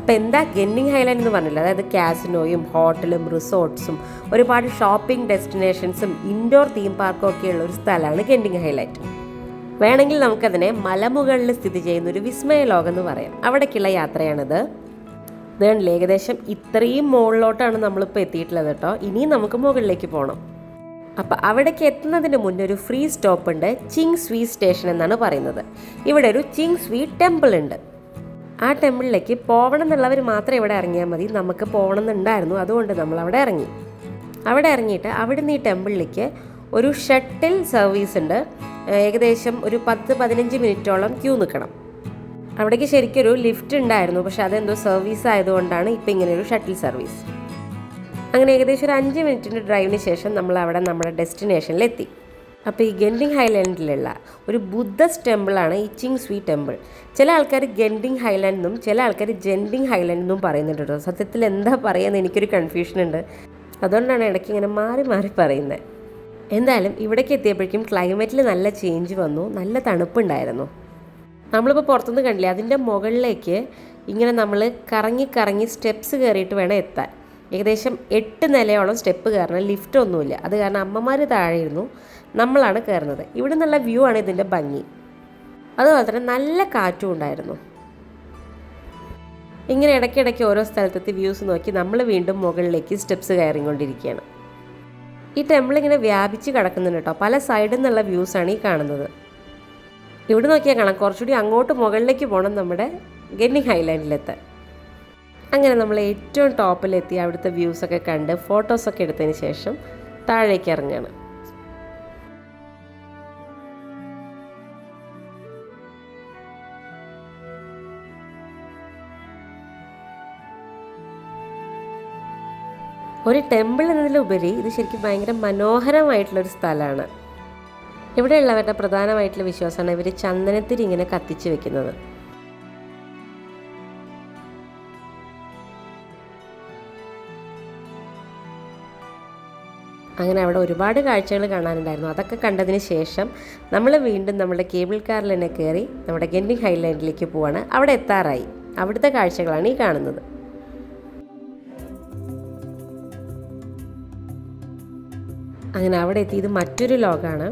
അപ്പോൾ എന്താ ഗെന്നിങ് ഹൈലാൻഡ് എന്ന് പറഞ്ഞില്ല, അതായത് കാസിനോയും ഹോട്ടലും റിസോർട്ട്സും ഒരുപാട് ഷോപ്പിംഗ് ഡെസ്റ്റിനേഷൻസും ഇൻഡോർ തീം പാർക്കും ഒക്കെയുള്ള ഒരു സ്ഥലമാണ് ഗെന്നിങ് ഹൈലാൻഡ്. വേണമെങ്കിൽ നമുക്കതിനെ മലമുകളിൽ സ്ഥിതി ചെയ്യുന്ന ഒരു വിസ്മയ ലോകം എന്ന് പറയാം. അവിടേക്കുള്ള യാത്രയാണിത്. ഇതുകൊണ്ടില്ല, ഏകദേശം ഇത്രയും മുകളിലോട്ടാണ് നമ്മളിപ്പോൾ എത്തിയിട്ടുള്ളത് കേട്ടോ. ഇനിയും നമുക്ക് മുകളിലേക്ക് പോകണം. അപ്പോൾ അവിടേക്ക് എത്തുന്നതിന് മുന്നേ ഒരു ഫ്രീ സ്റ്റോപ്പ് ഉണ്ട്. ചിങ് സ്വീ സ്റ്റേഷൻ എന്നാണ് പറയുന്നത്. ഇവിടെ ഒരു ചിങ് സ്വീ ടെമ്പിൾ ഉണ്ട്. ആ ടെമ്പിളിലേക്ക് പോകണം എന്നുള്ളവർ മാത്രം ഇവിടെ ഇറങ്ങിയാൽ മതി. നമുക്ക് പോകണം എന്നുണ്ടായിരുന്നു, അതുകൊണ്ട് നമ്മൾ അവിടെ ഇറങ്ങി. അവിടെ ഇറങ്ങിയിട്ട് അവിടുന്ന് ഈ ടെമ്പിളിലേക്ക് ഒരു ഷട്ടിൽ സർവീസ് ഉണ്ട്. ഏകദേശം ഒരു 10-15 മിനിറ്റോളം ക്യൂ നിൽക്കണം. അവിടേക്ക് ശരിക്കൊരു ലിഫ്റ്റ് ഉണ്ടായിരുന്നു, പക്ഷെ അതെന്തോ സർവീസ് ആയതുകൊണ്ടാണ് ഇപ്പം ഇങ്ങനെയൊരു ഷട്ടിൽ സർവീസ്. അങ്ങനെ ഏകദേശം ഒരു 5 മിനിറ്റിൻ്റെ ഡ്രൈവിന് ശേഷം നമ്മൾ അവിടെ നമ്മുടെ ഡെസ്റ്റിനേഷനിലെത്തി. അപ്പോൾ ഈ ഗെൻഡിങ് ഹൈലാൻഡിലുള്ള ഒരു ബുദ്ധസ്റ്റ് ടെമ്പിളാണ് ഈ ചിങ് സ്വീ ടെമ്പിൾ. ചില ആൾക്കാർ ഗെൻഡിങ് ഹൈലാൻഡ് എന്നും ചില ആൾക്കാർ ജെൻഡിങ് ഹൈലാൻഡ് എന്നും പറയുന്നുണ്ട് കേട്ടോ. സത്യത്തിൽ എന്താ പറയുന്നത് എനിക്കൊരു കൺഫ്യൂഷൻ ഉണ്ട്, അതുകൊണ്ടാണ് ഇടയ്ക്ക് ഇങ്ങനെ മാറി മാറി പറയുന്നത്. എന്തായാലും ഇവിടേക്ക് എത്തിയപ്പോഴേക്കും ക്ലൈമറ്റിൽ നല്ല ചേഞ്ച് വന്നു, നല്ല തണുപ്പുണ്ടായിരുന്നു. നമ്മളിപ്പോൾ പുറത്തുനിന്ന് കണ്ടില്ലേ, അതിൻ്റെ മുകളിലേക്ക് ഇങ്ങനെ നമ്മൾ കറങ്ങി കറങ്ങി സ്റ്റെപ്സ് കയറിയിട്ട് വേണം എത്താൻ. ഏകദേശം 8 നിലയോളം സ്റ്റെപ്പ് കയറണം, ലിഫ്റ്റ് ഒന്നുമില്ല. അത് കാരണം അമ്മമാർ താഴെ ഇരുന്നു, നമ്മളാണ് കയറുന്നത്. ഇവിടെ നിന്നുള്ള വ്യൂ ആണ് ഇതിൻ്റെ ഭംഗി. അതുപോലെ തന്നെ നല്ല കാറ്റും ഉണ്ടായിരുന്നു. ഇങ്ങനെ ഇടയ്ക്കിടയ്ക്ക് ഓരോ സ്ഥലത്തെത്തി വ്യൂസ് നോക്കി നമ്മൾ വീണ്ടും മുകളിലേക്ക് സ്റ്റെപ്സ് കയറിക്കൊണ്ടിരിക്കുകയാണ്. ഈ ടെമ്പിൾ ഇങ്ങനെ വ്യാപിച്ച് കിടക്കുന്നുണ്ട് കേട്ടോ. പല സൈഡിൽ നിന്നുള്ള വ്യൂസാണ് ഈ കാണുന്നത്. ഇവിടെ നോക്കിയാൽ കാണാം കുറച്ചുകൂടി അങ്ങോട്ട് മുകളിലേക്ക് പോകണം നമ്മുടെ ഗെന്നിങ് ഹൈലാൻഡിലെത്താൻ. അങ്ങനെ നമ്മൾ ഏറ്റവും ടോപ്പിലെത്തി അവിടുത്തെ വ്യൂസൊക്കെ കണ്ട് ഫോട്ടോസൊക്കെ എടുത്തതിന് ശേഷം താഴേക്ക് ഇറങ്ങുകയാണ്. ഒരു ടെമ്പിൾ എന്നതിലുപരി ഇത് ശരിക്കും ഭയങ്കര മനോഹരമായിട്ടുള്ളൊരു സ്ഥലമാണ്. ഇവിടെയുള്ളവരുടെ പ്രധാനമായിട്ടുള്ള വിശ്വാസമാണ് ഇവർ ചന്ദനത്തിരി ഇങ്ങനെ കത്തിച്ച് വെക്കുന്നത്. അങ്ങനെ അവിടെ ഒരുപാട് കാഴ്ചകൾ കാണാനുണ്ടായിരുന്നു. അതൊക്കെ കണ്ടതിന് ശേഷം നമ്മൾ വീണ്ടും നമ്മുടെ കേബിൾ കാറിൽ തന്നെ കയറി നമ്മുടെ ഗെന്നിങ് ഹൈലാൻഡിലേക്ക് പോവാണ്. അവിടെ എത്താറായി. അവിടുത്തെ കാഴ്ചകളാണ് ഈ കാണുന്നത്. അങ്ങനെ അവിടെ എത്തി. ഇത് മറ്റൊരു ലോകമാണ്.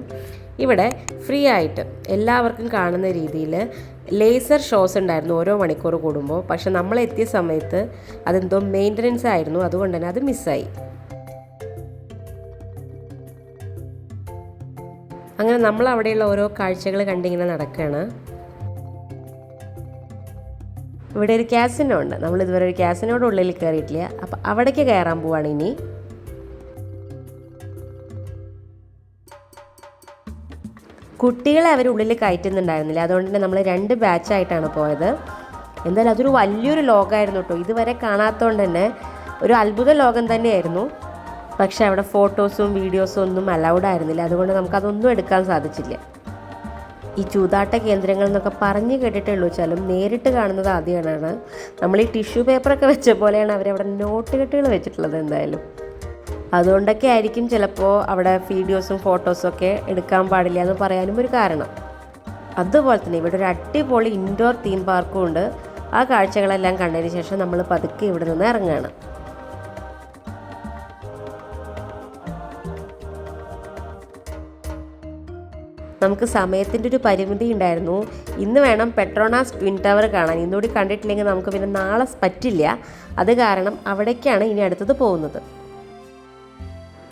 ഇവിടെ ഫ്രീ ആയിട്ട് എല്ലാവർക്കും കാണുന്ന രീതിയിൽ ലേസർ ഷോസ് ഉണ്ടായിരുന്നു ഓരോ മണിക്കൂർ കൂടുമ്പോൾ. പക്ഷെ നമ്മളെത്തിയ സമയത്ത് അതെന്തോ മെയിൻ്റനൻസ് ആയിരുന്നു, അതുകൊണ്ട് തന്നെ അത് മിസ്സായി. അങ്ങനെ നമ്മൾ അവിടെയുള്ള ഓരോ കാഴ്ചകൾ കണ്ടിങ്ങനെ നടക്കുകയാണ്. ഇവിടെ ഒരു കാസിനോ ഉണ്ട്. നമ്മൾ ഇതുവരെ ഒരു കാസിനോയുടെ ഉള്ളിൽ കയറിയിട്ടില്ല. അപ്പം അവിടേക്ക് കയറാൻ പോവാണ് ഇനി. കുട്ടികളെ അവരുള്ളിൽ കയറ്റുന്നുണ്ടായിരുന്നില്ല, അതുകൊണ്ട് തന്നെ നമ്മൾ 2 ബാച്ചായിട്ടാണ് പോയത്. എന്തായാലും അതൊരു വലിയൊരു ലോകമായിരുന്നു കേട്ടോ. ഇതുവരെ കാണാത്തതുകൊണ്ട് തന്നെ ഒരു അത്ഭുത ലോകം തന്നെയായിരുന്നു. പക്ഷെ അവിടെ ഫോട്ടോസും വീഡിയോസും ഒന്നും അലൗഡ് ആയിരുന്നില്ല, അതുകൊണ്ട് നമുക്കതൊന്നും എടുക്കാൻ സാധിച്ചില്ല. ഈ ചൂതാട്ട കേന്ദ്രങ്ങൾ എന്നൊക്കെ പറഞ്ഞു കേട്ടിട്ടുള്ളൂ വെച്ചാലും നേരിട്ട് കാണുന്നത് ആദ്യമാണ്. നമ്മൾ ഈ ടിഷ്യൂ പേപ്പറൊക്കെ വെച്ച പോലെയാണ് അവരവിടെ നോട്ട് കെട്ടുകൾ വെച്ചിട്ടുള്ളത്. എന്തായാലും അതുകൊണ്ടൊക്കെ ആയിരിക്കും ചിലപ്പോൾ അവിടെ വീഡിയോസും ഫോട്ടോസും ഒക്കെ എടുക്കാൻ പാടില്ല എന്ന് പറയാനും ഒരു കാരണം. അതുപോലെ തന്നെ ഇവിടെ ഒരു അടിപൊളി ഇൻഡോർ തീം പാർക്കും ഉണ്ട്. ആ കാഴ്ചകളെല്ലാം കണ്ടതിന് ശേഷം നമ്മൾ പതുക്കെ ഇവിടെ നിന്ന് ഇറങ്ങുകയാണ്. നമുക്ക് സമയത്തിൻ്റെ ഒരു പരിമിതി ഉണ്ടായിരുന്നു. ഇന്ന് വേണം പെട്രോണാസ് ട്വിൻ ടവർ കാണാൻ. ഇന്നുകൂടി കണ്ടിട്ടില്ലെങ്കിൽ നമുക്ക് പിന്നെ നാളെ പറ്റില്ല. അത് കാരണം അവിടേക്കാണ് ഇനി അടുത്തത് പോകുന്നത്.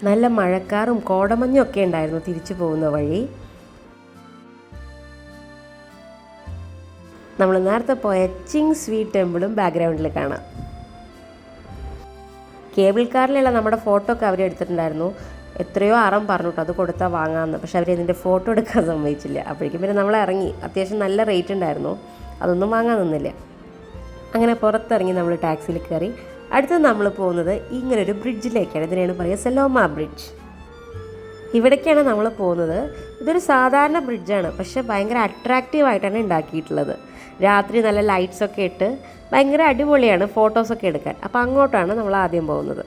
നല്ല മഴക്കാറും കോടമഞ്ഞും ഒക്കെ ഉണ്ടായിരുന്നു തിരിച്ചു പോകുന്ന വഴി. നമ്മൾ നേരത്തെ പോയ ചിങ് സ്വീ ടെമ്പിളും ബാക്ക്ഗ്രൗണ്ടിൽ കാണാം. കേബിൾ കാറിലുള്ള നമ്മുടെ ഫോട്ടോ ഒക്കെ അവർ എടുത്തിട്ടുണ്ടായിരുന്നു. എത്രയോ അറം പറഞ്ഞു കേട്ടോ അത് കൊടുത്താൽ വാങ്ങാമെന്ന്. പക്ഷെ അവർ ഇതിൻ്റെ ഫോട്ടോ എടുക്കാൻ സമ്മതിച്ചില്ല. അപ്പോഴേക്കും പിന്നെ നമ്മൾ ഇറങ്ങി. അത്യാവശ്യം നല്ല റേറ്റ് ഉണ്ടായിരുന്നു, അതൊന്നും വാങ്ങാൻ നിന്നില്ല. അങ്ങനെ പുറത്തിറങ്ങി നമ്മൾ ടാക്സിയിൽ കയറി. അടുത്തത് നമ്മൾ പോകുന്നത് ഇങ്ങനൊരു ബ്രിഡ്ജിലേക്കാണ്. ഇതിനെയാണ് പറയുക സെലോമ ബ്രിഡ്ജ്. ഇവിടേക്കാണ് നമ്മൾ പോകുന്നത്. ഇതൊരു സാധാരണ ബ്രിഡ്ജാണ്, പക്ഷേ ഭയങ്കര അട്രാക്റ്റീവായിട്ടാണ് ഉണ്ടാക്കിയിട്ടുള്ളത്. രാത്രി നല്ല ലൈറ്റ്സൊക്കെ ഇട്ട് ഭയങ്കര അടിപൊളിയാണ് ഫോട്ടോസൊക്കെ എടുക്കാൻ. അപ്പോൾ അങ്ങോട്ടാണ് നമ്മൾ ആദ്യം പോകുന്നത്.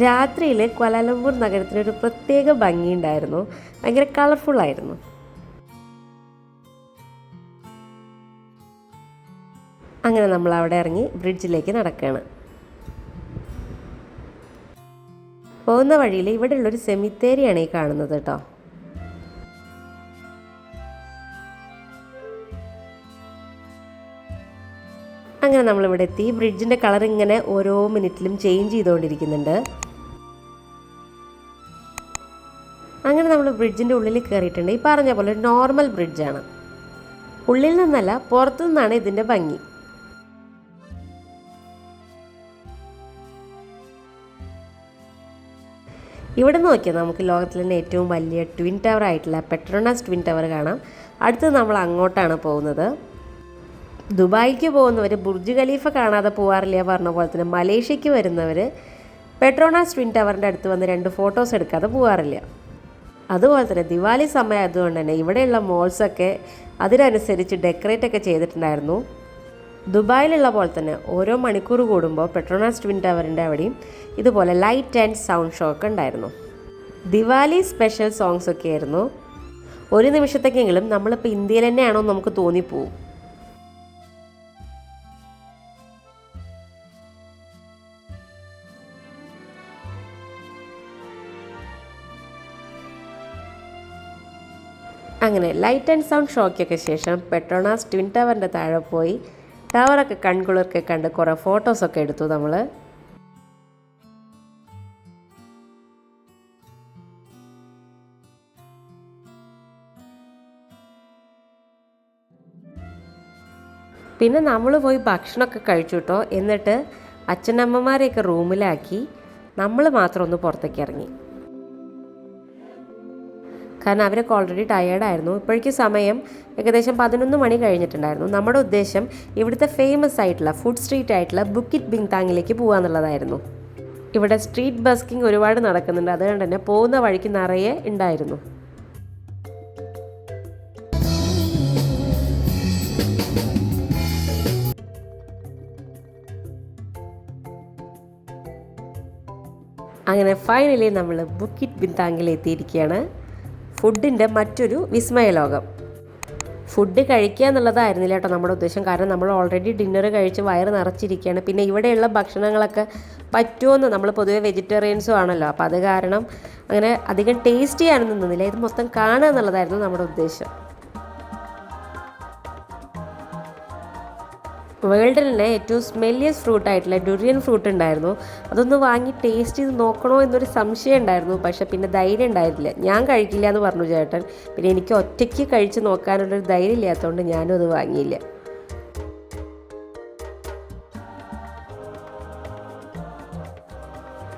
രാത്രിയിൽ ക്വാലാലംപൂർ നഗരത്തിനൊരു പ്രത്യേക ഭംഗിയുണ്ടായിരുന്നു, ഭയങ്കര കളർഫുള്ളായിരുന്നു. അങ്ങനെ നമ്മൾ അവിടെ ഇറങ്ങി ബ്രിഡ്ജിലേക്ക് നടക്കുകയാണ്. പോകുന്ന വഴിയിൽ ഇവിടെയുള്ളൊരു സെമിത്തേരിയാണ് ഈ കാണുന്നത് കേട്ടോ. അങ്ങനെ നമ്മളിവിടെ എത്തി. ബ്രിഡ്ജിൻ്റെ കളർ ഇങ്ങനെ ഓരോ മിനിറ്റിലും ചേഞ്ച് ചെയ്തുകൊണ്ടിരിക്കുന്നുണ്ട്. അങ്ങനെ നമ്മൾ ബ്രിഡ്ജിൻ്റെ ഉള്ളിൽ കയറിയിട്ടുണ്ട്. ഈ പറഞ്ഞ പോലെ ഒരു നോർമൽ ബ്രിഡ്ജാണ്. ഉള്ളിൽ നിന്നല്ല, പുറത്തു നിന്നാണ് ഇതിൻ്റെ ഭംഗി. ഇവിടെ നോക്കിയാൽ നമുക്ക് ലോകത്തിൽ തന്നെ ഏറ്റവും വലിയ ട്വിൻ ടവർ ആയിട്ടുള്ള പെട്രോണാസ് ട്വിൻ ടവർ കാണാം. അടുത്ത് നമ്മൾ അങ്ങോട്ടാണ് പോകുന്നത്. ദുബായിക്ക് പോകുന്നവർ ബുർജ് ഖലീഫ കാണാതെ പോകാറില്ല പറഞ്ഞ പോലെ തന്നെ മലേഷ്യക്ക് വരുന്നവർ പെട്രോണാസ് ട്വിൻ ടവറിൻ്റെ അടുത്ത് വന്ന് 2 ഫോട്ടോസ് എടുക്കാതെ പോകാറില്ല. അതുപോലെ തന്നെ ദിവാലി സമയം ആയതുകൊണ്ട് തന്നെ ഇവിടെയുള്ള മോൾസൊക്കെ അതിനനുസരിച്ച് ഡെക്കറേറ്റ് ഒക്കെ ചെയ്തിട്ടുണ്ടായിരുന്നു. ദുബായിലുള്ള പോലെ തന്നെ ഓരോ മണിക്കൂർ കൂടുമ്പോൾ പെട്രോണാസ് ട്വിൻ ടവറിൻ്റെ അവിടെയും ഇതുപോലെ ലൈറ്റ് ആൻഡ് സൗണ്ട് ഷോ ഒക്കെ ഉണ്ടായിരുന്നു. ദിവാലി സ്പെഷ്യൽ സോങ്സ് ഒക്കെ ആയിരുന്നു. ഒരു നിമിഷത്തേക്കെങ്കിലും നമ്മളിപ്പോൾ ഇന്ത്യയിൽ തന്നെയാണോ നമുക്ക് തോന്നിപ്പോവും. അങ്ങനെ ലൈറ്റ് ആൻഡ് സൗണ്ട് ഷോയ്ക്കൊക്കെ ശേഷം പെട്രോണാസ് ട്വിൻ ടവറിൻ്റെ താഴെ പോയി ടവറൊക്കെ കൺകുളിർക്കെ കണ്ട് കുറേ ഫോട്ടോസൊക്കെ എടുത്തു നമ്മൾ. പിന്നെ നമ്മൾ പോയി ഭക്ഷണമൊക്കെ കഴിച്ചു കേട്ടോ. എന്നിട്ട് അച്ഛനമ്മമാരെയൊക്കെ റൂമിലാക്കി നമ്മൾ മാത്രം ഒന്ന് പുറത്തേക്ക് ഇറങ്ങി. കാരണം അവരൊക്കെ ഓൾറെഡി ടയേർഡായിരുന്നു. ഇപ്പോഴേക്ക് സമയം ഏകദേശം 11 മണി കഴിഞ്ഞിട്ടുണ്ടായിരുന്നു. നമ്മുടെ ഉദ്ദേശം ഇവിടുത്തെ ഫേമസ് ആയിട്ടുള്ള ഫുഡ് സ്ട്രീറ്റ് ആയിട്ടുള്ള ബുക്കിറ്റ് ബിങ്താങ്ങിലേക്ക് പോകാമെന്നുള്ളതായിരുന്നു. ഇവിടെ സ്ട്രീറ്റ് ബസ്കിങ് ഒരുപാട് നടക്കുന്നുണ്ട്, അതുകൊണ്ട് തന്നെ പോകുന്ന വഴിക്ക് നിറയെ ഉണ്ടായിരുന്നു. അങ്ങനെ ഫൈനലി നമ്മൾ ബുക്കിറ്റ് ബിങ്താങ്ങിൽ എത്തിയിരിക്കുകയാണ്. ഫുഡിൻ്റെ മറ്റൊരു വിസ്മയ ലോകം. ഫുഡ് കഴിക്കുക എന്നുള്ളതായിരുന്നില്ല കേട്ടോ നമ്മുടെ ഉദ്ദേശം. കാരണം നമ്മൾ ഓൾറെഡി ഡിന്നർ കഴിച്ച് വയറ് നിറച്ചിരിക്കുകയാണ്. പിന്നെ ഇവിടെയുള്ള ഭക്ഷണങ്ങളൊക്കെ പറ്റുമെന്ന്, നമ്മൾ പൊതുവെ വെജിറ്റേറിയൻസും ആണല്ലോ, അപ്പോൾ അത് കാരണം അങ്ങനെ അധികം ടേസ്റ്റ് ചെയ്യാനൊന്നും നിന്നില്ല. ഇത് മൊത്തം കാണുക എന്നുള്ളതായിരുന്നു നമ്മുടെ ഉദ്ദേശം. വേൾഡിൽ തന്നെ ഏറ്റവും സ്മെല്ലിയസ്റ്റ് ഫ്രൂട്ടായിട്ടുള്ള ഡുറിയൻ ഫ്രൂട്ട് ഉണ്ടായിരുന്നു. അതൊന്ന് വാങ്ങി ടേസ്റ്റ് ചെയ്ത് നോക്കണോ എന്നൊരു സംശയം ഉണ്ടായിരുന്നു. പക്ഷെ പിന്നെ ധൈര്യം ഉണ്ടായിരുന്നില്ല. ഞാൻ കഴിക്കില്ല എന്ന് പറഞ്ഞു ചേട്ടൻ. പിന്നെ എനിക്ക് ഒറ്റയ്ക്ക് കഴിച്ച് നോക്കാനുള്ളൊരു ധൈര്യം ഇല്ലാത്തതുകൊണ്ട് ഞാനും അത് വാങ്ങിയില്ല.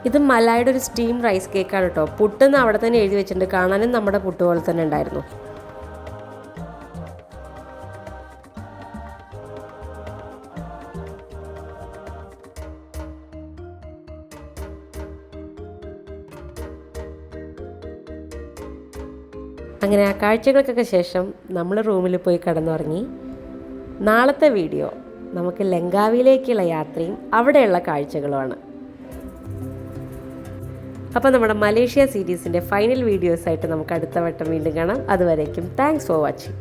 ഇത് മലായുടെ ഒരു സ്റ്റീം റൈസ് കേക്കാണ് കേട്ടോ. പുട്ടെന്ന് അവിടെ തന്നെ എഴുതി വെച്ചിട്ടുണ്ട്. കാണാനും നമ്മുടെ പുട്ട് പോലെ തന്നെ ഉണ്ടായിരുന്നു. അങ്ങനെ ആ കാഴ്ചകൾക്കൊക്കെ ശേഷം നമ്മൾ റൂമിൽ പോയി കിടന്നുറങ്ങി. നാളത്തെ വീഡിയോ നമുക്ക് ലങ്കാവിയിലേക്കുള്ള യാത്രയും അവിടെയുള്ള കാഴ്ചകളുമാണ്. അപ്പോൾ നമ്മുടെ മലേഷ്യ സീരീസിൻ്റെ ഫൈനൽ വീഡിയോസായിട്ട് നമുക്ക് അടുത്ത വട്ടം വീണ്ടും കാണാം. അതുവരേക്കും താങ്ക്സ് ഫോർ വാച്ചിങ്.